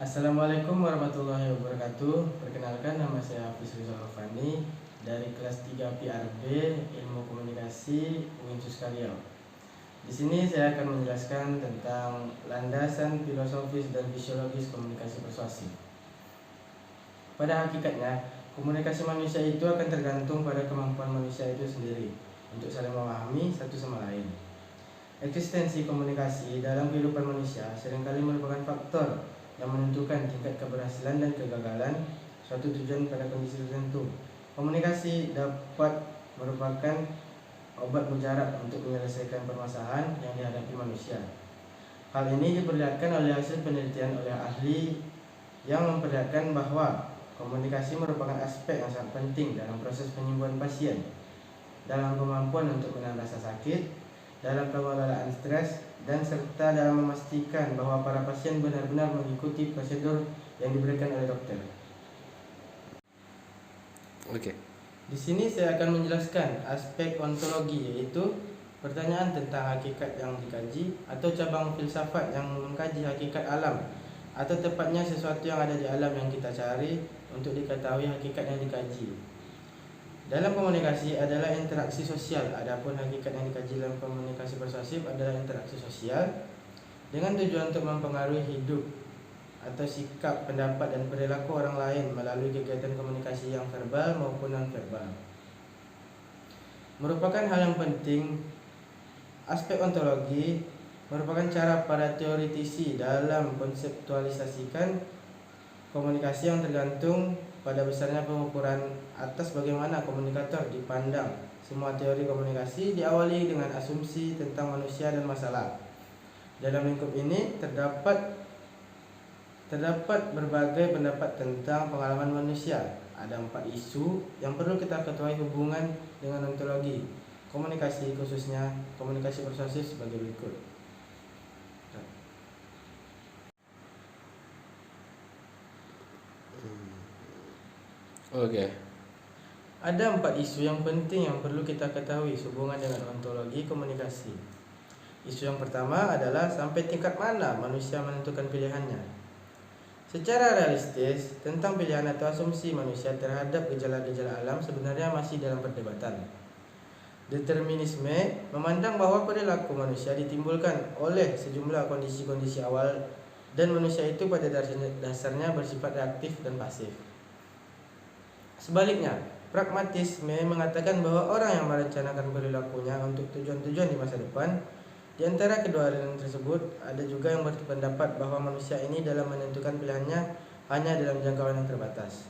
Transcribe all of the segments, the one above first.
Assalamualaikum warahmatullahi wabarakatuh. Perkenalkan, nama saya Hafiz Rizal Fani dari kelas 3 PRB Ilmu Komunikasi Uinsus Riau. Di sini saya akan menjelaskan tentang landasan filosofis dan fisiologis komunikasi persuasif. Pada hakikatnya, komunikasi manusia itu akan tergantung pada kemampuan manusia itu sendiri untuk saling memahami satu sama lain. Eksistensi komunikasi dalam kehidupan manusia seringkali merupakan faktor yang menentukan tingkat keberhasilan dan kegagalan suatu tujuan pada kondisi tertentu. Komunikasi dapat merupakan obat mujarab untuk menyelesaikan permasalahan yang dihadapi manusia. Hal ini diperlihatkan oleh hasil penelitian oleh ahli yang memperlihatkan bahwa komunikasi merupakan aspek yang sangat penting dalam proses penyembuhan pasien, dalam kemampuan untuk menahan rasa sakit, dalam pengelolaan stres, dan serta dalam memastikan bahwa para pasien benar-benar mengikuti prosedur yang diberikan oleh dokter. Oke. Di sini saya akan menjelaskan aspek ontologi, yaitu pertanyaan tentang hakikat yang dikaji atau cabang filsafat yang mengkaji hakikat alam, atau tepatnya sesuatu yang ada di alam yang kita cari untuk diketahui hakikat yang dikaji. Dalam komunikasi adalah interaksi sosial, adapun hakikat yang dikaji dalam komunikasi persuasif adalah interaksi sosial dengan tujuan untuk mempengaruhi hidup atau sikap, pendapat, dan perilaku orang lain melalui kegiatan komunikasi yang verbal maupun non-verbal. Merupakan hal yang penting, aspek ontologi merupakan cara para teoritisi dalam konseptualisasikan komunikasi yang tergantung pada besarnya pengukuran atas bagaimana komunikator dipandang. Semua teori komunikasi diawali dengan asumsi tentang manusia dan masalah. Dalam lingkup ini terdapat berbagai pendapat tentang pengalaman manusia. Ada 4 isu yang perlu kita ketahui hubungan dengan ontologi komunikasi, khususnya komunikasi persuasif sebagai berikut. Oke. Ada 4 isu yang penting yang perlu kita ketahui sehubungan dengan ontologi komunikasi. Isu yang pertama adalah sampai tingkat mana manusia menentukan pilihannya. Secara realistis, tentang pilihan atau asumsi manusia terhadap gejala-gejala alam sebenarnya masih dalam perdebatan. Determinisme memandang bahwa perilaku manusia ditimbulkan oleh sejumlah kondisi-kondisi awal dan manusia itu pada dasarnya bersifat reaktif dan pasif. Sebaliknya, pragmatisme mengatakan bahwa orang yang merencanakan perilakunya untuk tujuan-tujuan di masa depan. Di antara kedua aliran tersebut, ada juga yang berpendapat bahwa manusia ini dalam menentukan pilihannya hanya dalam jangkauan yang terbatas.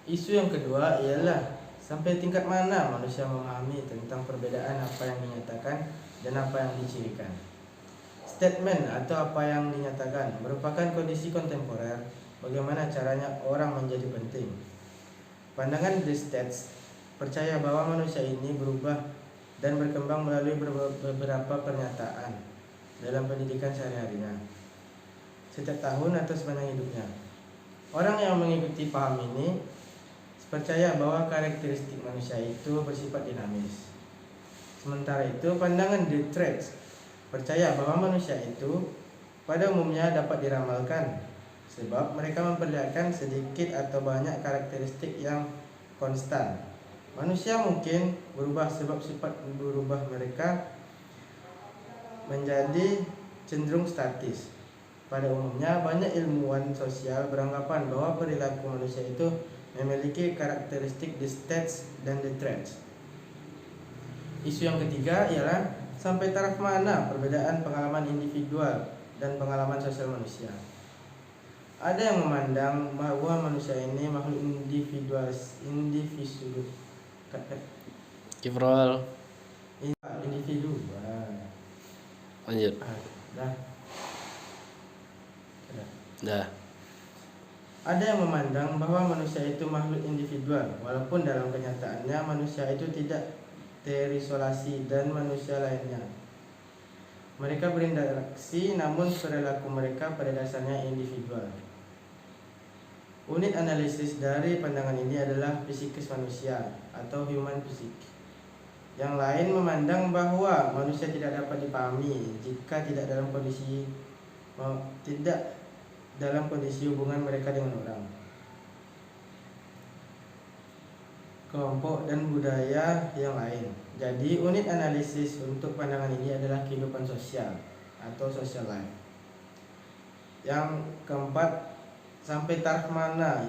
Isu yang kedua ialah sampai tingkat mana manusia memahami tentang perbedaan apa yang dinyatakan dan apa yang dicirikan. Statement atau apa yang dinyatakan merupakan kondisi kontemporer, bagaimana caranya orang menjadi penting. Pandangan The Stats percaya bahwa manusia ini berubah dan berkembang melalui beberapa pernyataan dalam pendidikan sehari-harinya, setiap tahun atau sepanjang hidupnya. Orang yang mengikuti paham ini percaya bahwa karakteristik manusia itu bersifat dinamis. Sementara itu, pandangan The Traits percaya bahwa manusia itu pada umumnya dapat diramalkan sebab mereka memperlihatkan sedikit atau banyak karakteristik yang konstan. Manusia mungkin berubah sebab sifat berubah mereka menjadi cenderung statis. Pada umumnya, banyak ilmuwan sosial beranggapan bahwa perilaku manusia itu memiliki karakteristik the stats dan the traits. Isu yang ketiga ialah sampai taraf mana perbedaan pengalaman individual dan pengalaman sosial manusia. Ada yang memandang bahwa manusia ini makhluk individu. Kiprol. Individu. Lanjut. Dah. Ada yang memandang bahwa manusia itu makhluk individual, walaupun dalam kenyataannya manusia itu tidak terisolasi dan manusia lainnya. Mereka berinteraksi, namun perilaku mereka pada dasarnya individual. Unit analisis dari pandangan ini adalah psikis manusia atau human psyche. Yang lain memandang bahwa manusia tidak dapat dipahami jika tidak dalam kondisi hubungan mereka dengan orang, kelompok, dan budaya yang lain. Jadi unit analisis untuk pandangan ini adalah kehidupan sosial atau social life. Yang keempat, sampai taraf mana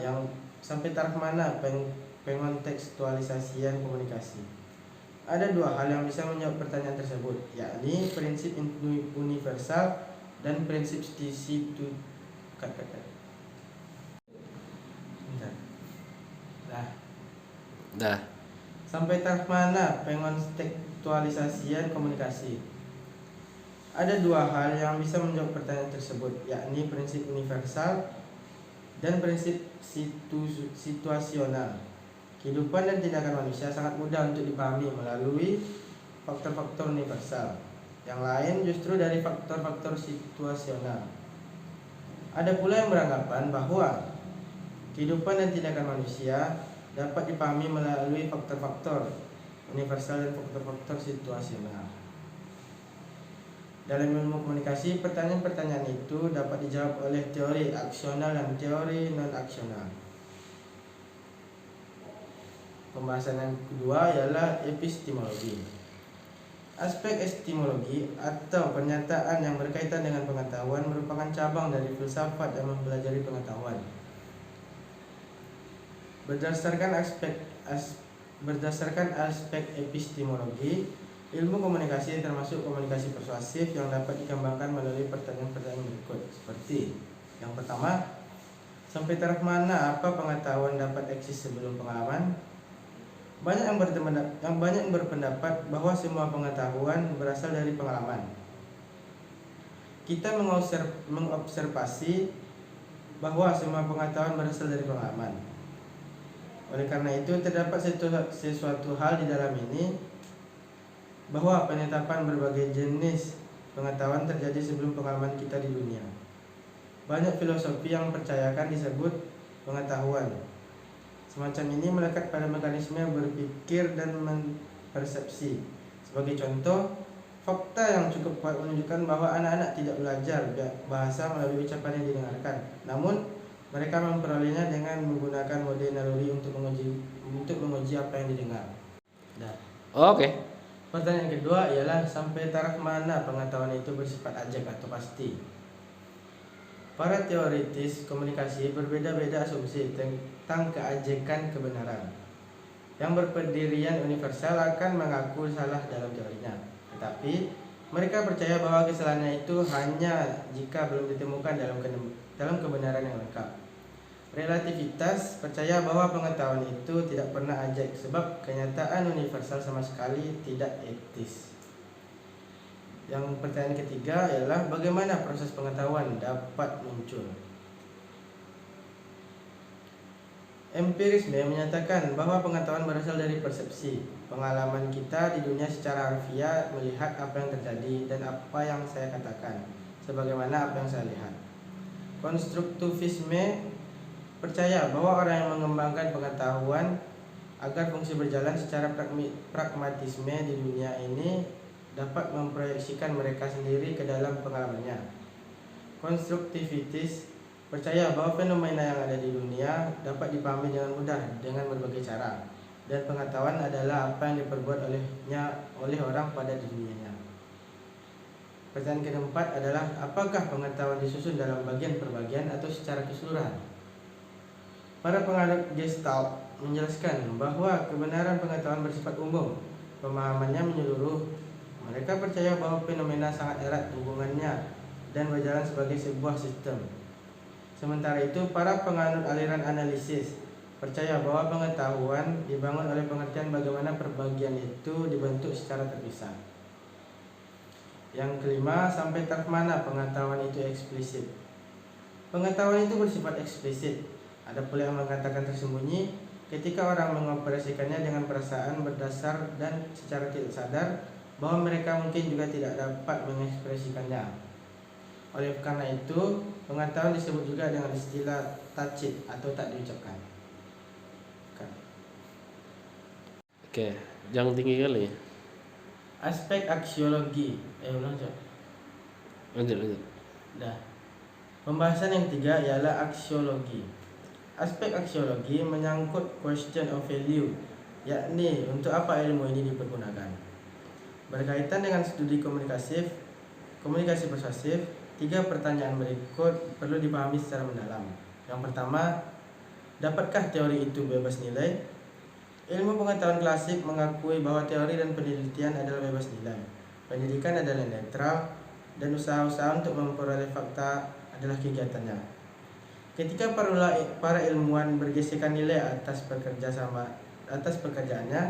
pengontekstualisasian komunikasi. Ada dua hal yang bisa menjawab pertanyaan tersebut, yakni prinsip universal dan prinsip Dah. Sampai taraf mana pengontekstualisasian komunikasi? Ada dua hal yang bisa menjawab pertanyaan tersebut, yakni prinsip universal dan prinsip situasional. Kehidupan dan tindakan manusia sangat mudah untuk dipahami melalui faktor-faktor universal. Yang lain justru dari faktor-faktor situasional. Ada pula yang beranggapan bahwa kehidupan dan tindakan manusia dapat dipahami melalui faktor-faktor universal dan faktor-faktor situasional. Dalam ilmu komunikasi, pertanyaan-pertanyaan itu dapat dijawab oleh teori aksional dan teori non-aksional. Pembahasan yang kedua ialah epistemologi. Aspek epistemologi atau pernyataan yang berkaitan dengan pengetahuan merupakan cabang dari filsafat yang mempelajari pengetahuan. Berdasarkan aspek epistemologi, ilmu komunikasi termasuk komunikasi persuasif yang dapat dikembangkan melalui pertanyaan-pertanyaan berikut, seperti yang pertama, sampai taraf mana apa pengetahuan dapat eksis sebelum pengalaman? Banyak yang berpendapat bahwa semua pengetahuan berasal dari pengalaman. Kita mengobservasi bahwa semua pengetahuan berasal dari pengalaman. Oleh karena itu, terdapat sesuatu hal di dalam ini bahwa penetapan berbagai jenis pengetahuan terjadi sebelum pengalaman kita di dunia. Banyak filosofi yang mempercayakan disebut pengetahuan. Semacam ini melekat pada mekanisme berpikir dan persepsi. Sebagai contoh, fakta yang cukup kuat menunjukkan bahwa anak-anak tidak belajar bahasa melalui ucapan yang didengarkan. Namun, mereka memperolehnya dengan menggunakan mode naluri untuk menguji apa yang didengar. Oke. Pertanyaan kedua ialah sampai taraf mana pengetahuan itu bersifat ajak atau pasti. Para teoritis komunikasi berbeda-beda asumsi tentang keajekan kebenaran. Yang berpendirian universal akan mengaku salah dalam teorinya, tetapi mereka percaya bahwa kesalahannya itu hanya jika belum ditemukan dalam kebenaran yang lengkap. Relativitas percaya bahwa pengetahuan itu tidak pernah ajak sebab kenyataan universal sama sekali tidak etis. Yang pertanyaan ketiga ialah bagaimana proses pengetahuan dapat muncul. Empirisme menyatakan bahwa pengetahuan berasal dari persepsi, pengalaman kita di dunia secara harfiah melihat apa yang terjadi dan apa yang saya katakan, sebagaimana apa yang saya lihat. Konstruktivisme percaya bahwa orang yang mengembangkan pengetahuan agar fungsi berjalan secara pragmatisme di dunia ini dapat memproyeksikan mereka sendiri ke dalam pengalamannya. Konstruktivitis percaya bahwa fenomena yang ada di dunia dapat dipahami dengan mudah dengan berbagai cara, dan pengetahuan adalah apa yang diperbuat oleh orang pada dunianya. Pertanyaan keempat adalah apakah pengetahuan disusun dalam bagian per bagian atau secara keseluruhan? Para penganut Gestalt menjelaskan bahwa kebenaran pengetahuan bersifat umum, pemahamannya menyeluruh. Mereka percaya bahwa fenomena sangat erat hubungannya dan berjalan sebagai sebuah sistem. Sementara itu, para penganut aliran analisis percaya bahwa pengetahuan dibangun oleh pengertian bagaimana perbagian itu dibentuk secara terpisah. Yang kelima, sampai taraf mana pengetahuan itu eksplisit. Pengetahuan itu bersifat eksplisit. Ada pula yang mengatakan tersembunyi ketika orang mengoperasikannya dengan perasaan berdasar dan secara tidak sadar bahwa mereka mungkin juga tidak dapat mengekspresikannya. Oleh karena itu, pengetahuan disebut juga dengan istilah tacit atau tak diucapkan. Oke, jangan tinggi kali. Aspek aksiologi. Ulang coba. Lanjut. Dah. Pembahasan yang ketiga ialah aksiologi. Aspek aksiologi menyangkut question of value, yakni untuk apa ilmu ini dipergunakan. Berkaitan dengan studi komunikasi persuasif, 3 pertanyaan berikut perlu dipahami secara mendalam. Yang pertama, dapatkah teori itu bebas nilai? Ilmu pengetahuan klasik mengakui bahwa teori dan penelitian adalah bebas nilai. Pendidikan adalah netral dan usaha-usaha untuk memperoleh fakta adalah kegiatannya. Ketika para ilmuwan bergesekan nilai atas pekerjaannya,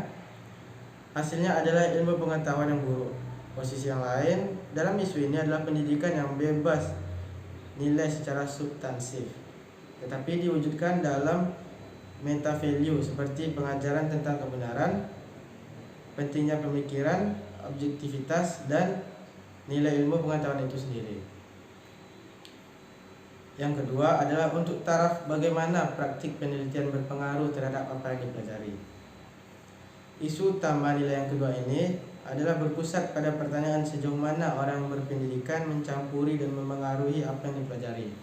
hasilnya adalah ilmu pengetahuan yang buruk. Posisi yang lain dalam isu ini adalah pendidikan yang bebas nilai secara substansif, tetapi diwujudkan dalam meta value seperti pengajaran tentang kebenaran, pentingnya pemikiran, objektivitas, dan nilai ilmu pengetahuan itu sendiri. Yang kedua adalah untuk taraf bagaimana praktik penelitian berpengaruh terhadap apa yang dipelajari. Isu utama nilai yang kedua ini adalah berpusat pada pertanyaan sejauh mana orang berpendidikan mencampuri dan memengaruhi apa yang dipelajari.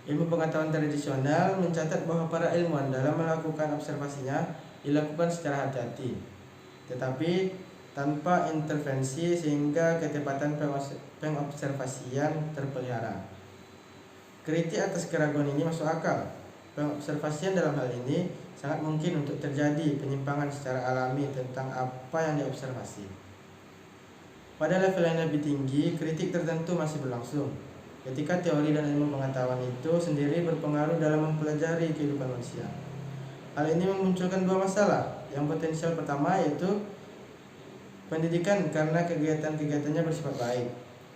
Ilmu pengetahuan tradisional mencatat bahwa para ilmuwan dalam melakukan observasinya dilakukan secara hati-hati, tetapi tanpa intervensi sehingga ketepatan pengobservasian terpelihara. Kritik atas keraguan ini masuk akal. Pengobservasian dalam hal ini sangat mungkin untuk terjadi penyimpangan secara alami tentang apa yang diobservasi. Pada level yang lebih tinggi, kritik tertentu masih berlangsung ketika teori dan ilmu pengetahuan itu sendiri berpengaruh dalam mempelajari kehidupan manusia. Hal ini memunculkan 2 masalah. Yang potensial pertama yaitu pendidikan karena kegiatan-kegiatannya bersifat baik,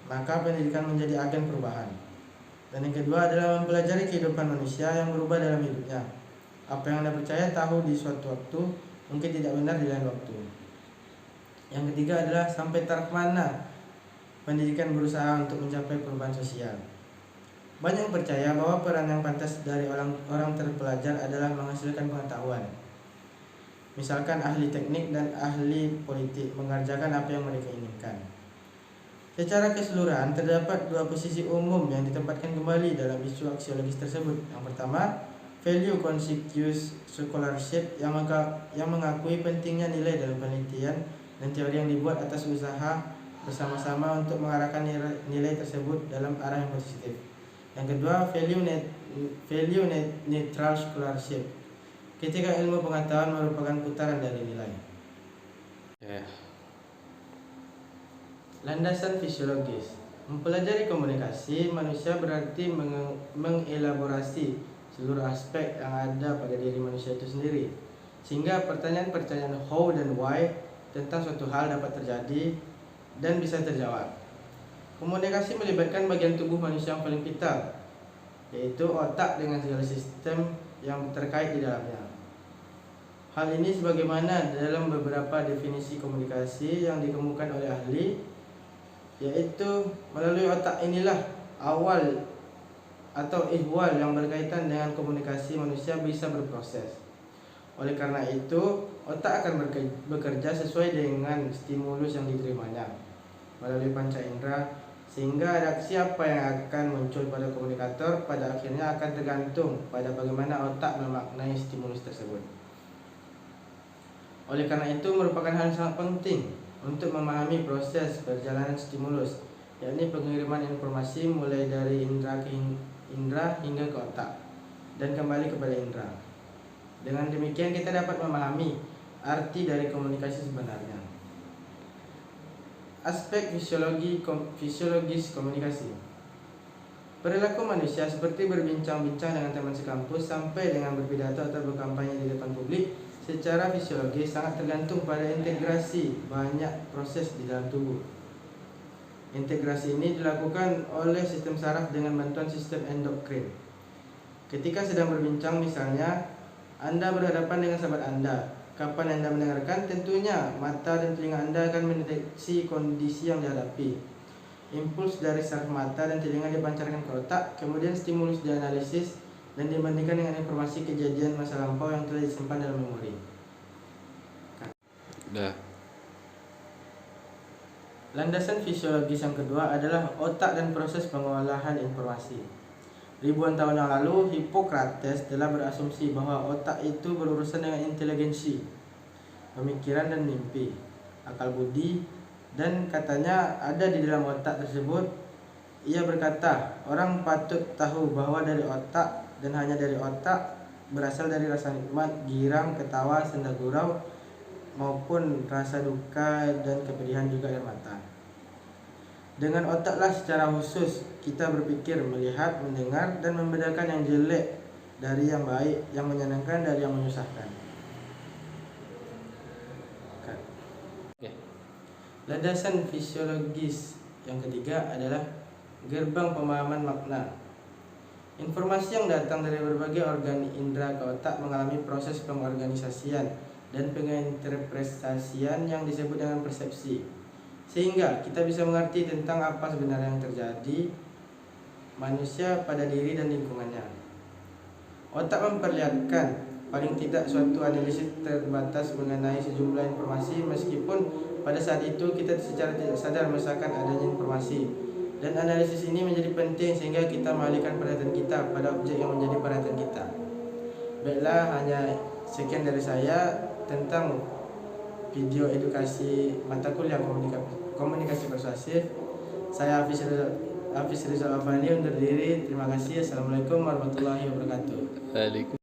maka pendidikan menjadi agen perubahan. Dan yang kedua adalah mempelajari kehidupan manusia yang berubah dalam hidupnya. Apa yang Anda percaya tahu di suatu waktu mungkin tidak benar di lain waktu. Yang ketiga adalah sampai taraf mana pendidikan berusaha untuk mencapai perubahan sosial. Banyak yang percaya bahwa peran yang pantas dari orang terpelajar adalah menghasilkan pengetahuan. Misalkan ahli teknik dan ahli politik mengerjakan apa yang mereka inginkan. Secara keseluruhan terdapat 2 posisi umum yang ditempatkan kembali dalam isu aksiologis tersebut. Yang pertama, value conscious scholarship yang mengakui pentingnya nilai dalam penelitian dan teori yang dibuat atas usaha bersama-sama untuk mengarahkan nilai tersebut dalam arah yang positif. Yang kedua, value neutral scholarship, ketika ilmu pengetahuan merupakan putaran dari nilai. Landasan fisiologis. Mempelajari komunikasi manusia berarti mengelaborasi seluruh aspek yang ada pada diri manusia itu sendiri, sehingga pertanyaan-pertanyaan how dan why tentang suatu hal dapat terjadi dan bisa terjawab. Komunikasi melibatkan bagian tubuh manusia yang paling vital, yaitu otak dengan segala sistem yang terkait di dalamnya. Hal ini sebagaimana dalam beberapa definisi komunikasi yang dikemukakan oleh ahli, yaitu melalui otak inilah awal atau ihwal yang berkaitan dengan komunikasi manusia bisa berproses. Oleh karena itu, otak akan bekerja sesuai dengan stimulus yang diterimanya melalui panca indera, sehingga reaksi apa yang akan muncul pada komunikator pada akhirnya akan tergantung pada bagaimana otak memaknai stimulus tersebut. Oleh karena itu, merupakan hal yang sangat penting untuk memahami proses perjalanan stimulus, yakni pengiriman informasi mulai dari indera ke indera hingga ke otak dan kembali kepada indera. Dengan demikian kita dapat memahami arti dari komunikasi sebenarnya. Aspek fisiologis komunikasi. Perilaku manusia seperti berbincang-bincang dengan teman sekampus sampai dengan berpidato atau berkampanye di depan publik secara fisiologis sangat tergantung pada integrasi banyak proses di dalam tubuh. Integrasi ini dilakukan oleh sistem saraf dengan bantuan sistem endokrin. Ketika sedang berbincang misalnya, Anda berhadapan dengan sahabat Anda. Kapan Anda mendengarkan, tentunya mata dan telinga Anda akan mendeteksi kondisi yang dihadapi. Impuls dari saraf mata dan telinga dipancarkan ke otak, kemudian stimulus dianalisis dan dibandingkan dengan informasi kejadian masa lampau yang telah disimpan dalam memori. Landasan fisiologis yang kedua adalah otak dan proses pengolahan informasi. Ribuan tahun yang lalu, Hippocrates telah berasumsi bahwa otak itu berurusan dengan inteligensi, pemikiran dan mimpi, akal budi, dan katanya ada di dalam otak tersebut. Ia berkata, orang patut tahu bahwa dari otak dan hanya dari otak berasal dari rasa nikmat, girang, ketawa, senda gurau, maupun rasa duka dan kepedihan juga air mata. Dengan otaklah secara khusus kita berpikir, melihat, mendengar, dan membedakan yang jelek dari yang baik, yang menyenangkan dari yang menyusahkan. Oke. Landasan fisiologis yang ketiga adalah gerbang pemahaman makna. Informasi yang datang dari berbagai organ indera ke otak mengalami proses pengorganisasian dan penginterpretasian yang disebut dengan persepsi, sehingga kita bisa mengerti tentang apa sebenarnya yang terjadi manusia pada diri dan lingkungannya. Otak memperlihatkan paling tidak suatu analisis terbatas mengenai sejumlah informasi, meskipun pada saat itu kita secara tidak sadar merasakan adanya informasi, dan analisis ini menjadi penting sehingga kita mengalihkan perhatian kita pada objek yang menjadi perhatian kita. Baiklah, hanya sekian dari saya tentang video edukasi mata kuliah komunikasi persuasif. Saya Hafiz Rizal Afandi undur diri. Terima kasih. Assalamualaikum warahmatullahi wabarakatuh. Waalaikumsalam.